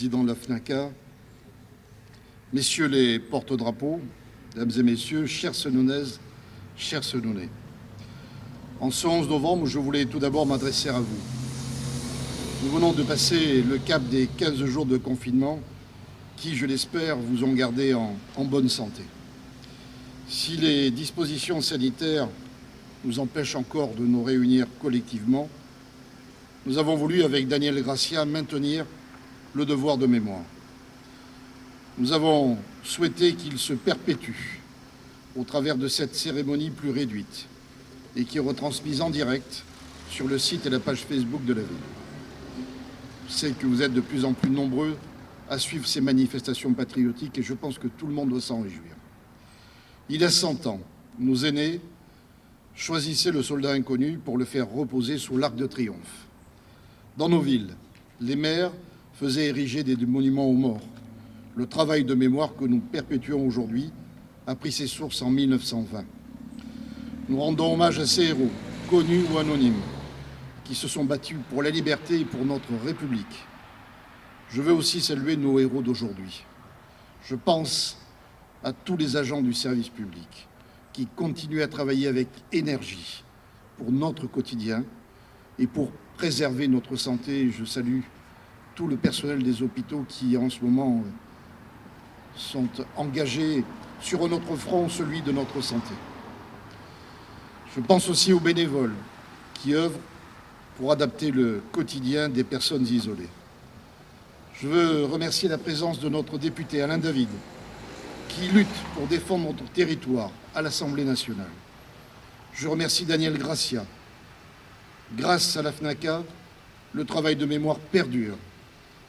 président de la FNACA, messieurs les porte-drapeaux, mesdames et messieurs, chers Senonaises, chers Senonais. En ce 11 novembre, je voulais tout d'abord m'adresser à vous. Nous venons de passer le cap des 15 jours de confinement qui, je l'espère, vous ont gardé en bonne santé. Si les dispositions sanitaires nous empêchent encore de nous réunir collectivement, nous avons voulu, avec Daniel Gracia, maintenir le devoir de mémoire. Nous avons souhaité qu'il se perpétue au travers de cette cérémonie plus réduite et qui est retransmise en direct sur le site et la page Facebook de la ville. Je sais que vous êtes de plus en plus nombreux à suivre ces manifestations patriotiques et je pense que tout le monde doit s'en réjouir. Il y a 100 ans, nos aînés choisissaient le soldat inconnu pour le faire reposer sous l'Arc de Triomphe. Dans nos villes, les maires faisaient ériger des monuments aux morts. Le travail de mémoire que nous perpétuons aujourd'hui a pris ses sources en 1920. Nous rendons hommage à ces héros, connus ou anonymes, qui se sont battus pour la liberté et pour notre République. Je veux aussi saluer nos héros d'aujourd'hui. Je pense à tous les agents du service public qui continuent à travailler avec énergie pour notre quotidien et pour préserver notre santé. Je salue tout le personnel des hôpitaux qui, en ce moment, sont engagés sur notre front, celui de notre santé. Je pense aussi aux bénévoles qui œuvrent pour adapter le quotidien des personnes isolées. Je veux remercier la présence de notre député Alain David, qui lutte pour défendre notre territoire à l'Assemblée nationale. Je remercie Daniel Gracia. Grâce à la FNACA, le travail de mémoire perdure.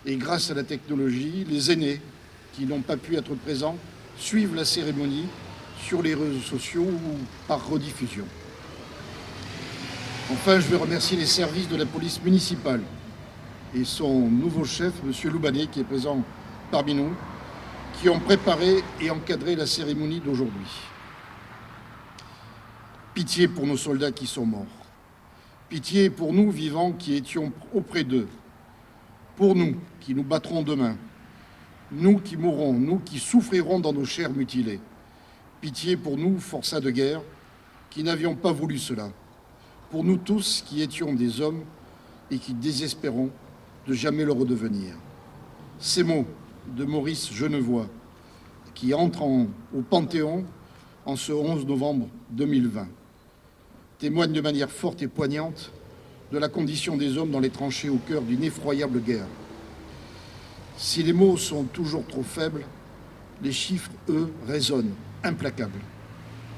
Et grâce à la technologie, les aînés qui n'ont pas pu être présents suivent la cérémonie sur les réseaux sociaux ou par rediffusion. Enfin, je veux remercier les services de la police municipale et son nouveau chef, M. Loubanet, qui est présent parmi nous, qui ont préparé et encadré la cérémonie d'aujourd'hui. Pitié pour nos soldats qui sont morts. Pitié pour nous, vivants, qui étions auprès d'eux. Pour nous, qui nous battrons demain. Nous qui mourrons, nous qui souffrirons dans nos chairs mutilées. Pitié pour nous, forçats de guerre, qui n'avions pas voulu cela. Pour nous tous qui étions des hommes et qui désespérons de jamais le redevenir. Ces mots de Maurice Genevoix, qui entre au Panthéon en ce 11 novembre 2020, témoignent de manière forte et poignante de la condition des hommes dans les tranchées au cœur d'une effroyable guerre. Si les mots sont toujours trop faibles, les chiffres, eux, résonnent, implacables.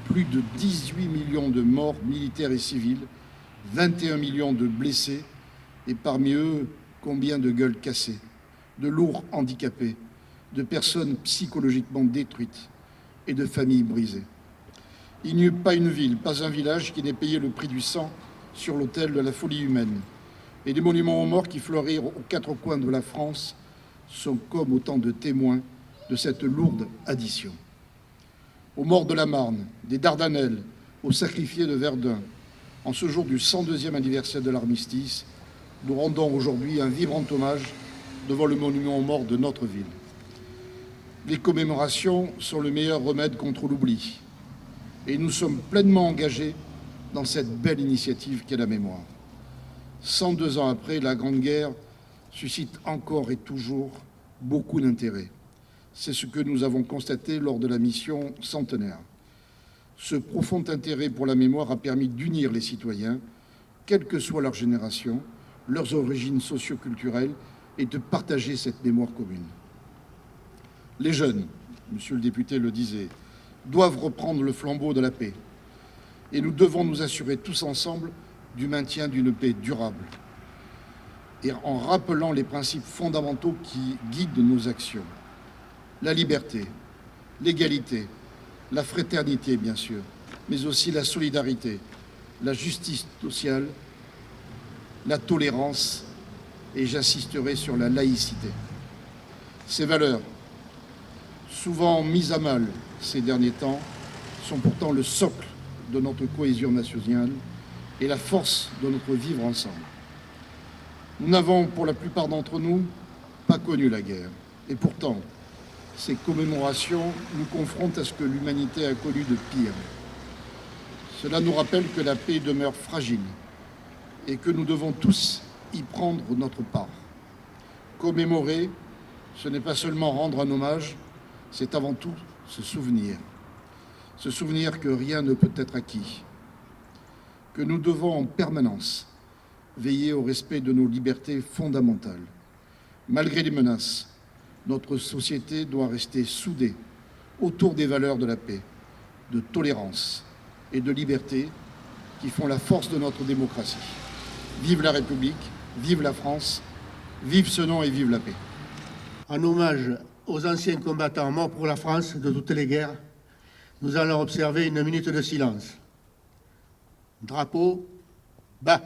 Plus de 18 millions de morts militaires et civils, 21 millions de blessés, et parmi eux, combien de gueules cassées, de lourds handicapés, de personnes psychologiquement détruites et de familles brisées. Il n'y eut pas une ville, pas un village qui n'ait payé le prix du sang sur l'autel de la folie humaine. Et les monuments aux morts qui fleurirent aux quatre coins de la France sont comme autant de témoins de cette lourde addition. Aux morts de la Marne, des Dardanelles, aux sacrifiés de Verdun, en ce jour du 102e anniversaire de l'armistice, nous rendons aujourd'hui un vibrant hommage devant le monument aux morts de notre ville. Les commémorations sont le meilleur remède contre l'oubli. Et nous sommes pleinement engagés dans cette belle initiative qu'est la mémoire. 102 ans après, la Grande Guerre suscite encore et toujours beaucoup d'intérêt. C'est ce que nous avons constaté lors de la mission centenaire. Ce profond intérêt pour la mémoire a permis d'unir les citoyens, quelle que soit leur génération, leurs origines socio-culturelles, et de partager cette mémoire commune. Les jeunes, monsieur le député le disait, doivent reprendre le flambeau de la paix. Et nous devons nous assurer tous ensemble du maintien d'une paix durable. Et en rappelant les principes fondamentaux qui guident nos actions. La liberté, l'égalité, la fraternité, bien sûr, mais aussi la solidarité, la justice sociale, la tolérance, et j'insisterai sur la laïcité. Ces valeurs, souvent mises à mal ces derniers temps, sont pourtant le socle de notre cohésion nationale et la force de notre vivre ensemble. Nous n'avons, pour la plupart d'entre nous, pas pas connu la guerre. Et pourtant, ces commémorations nous confrontent à ce que l'humanité a connu de pire. Cela nous rappelle que la paix demeure fragile et que nous devons tous y prendre notre part. Commémorer, ce n'est pas seulement rendre un hommage, c'est avant tout se souvenir. Se souvenir que rien ne peut être acquis, que nous devons en permanence veiller au respect de nos libertés fondamentales. Malgré les menaces, notre société doit rester soudée autour des valeurs de la paix, de tolérance et de liberté qui font la force de notre démocratie. Vive la République, vive la France, vive ce nom et vive la paix. En hommage aux anciens combattants morts pour la France de toutes les guerres, nous allons observer une minute de silence. Drapeau bas.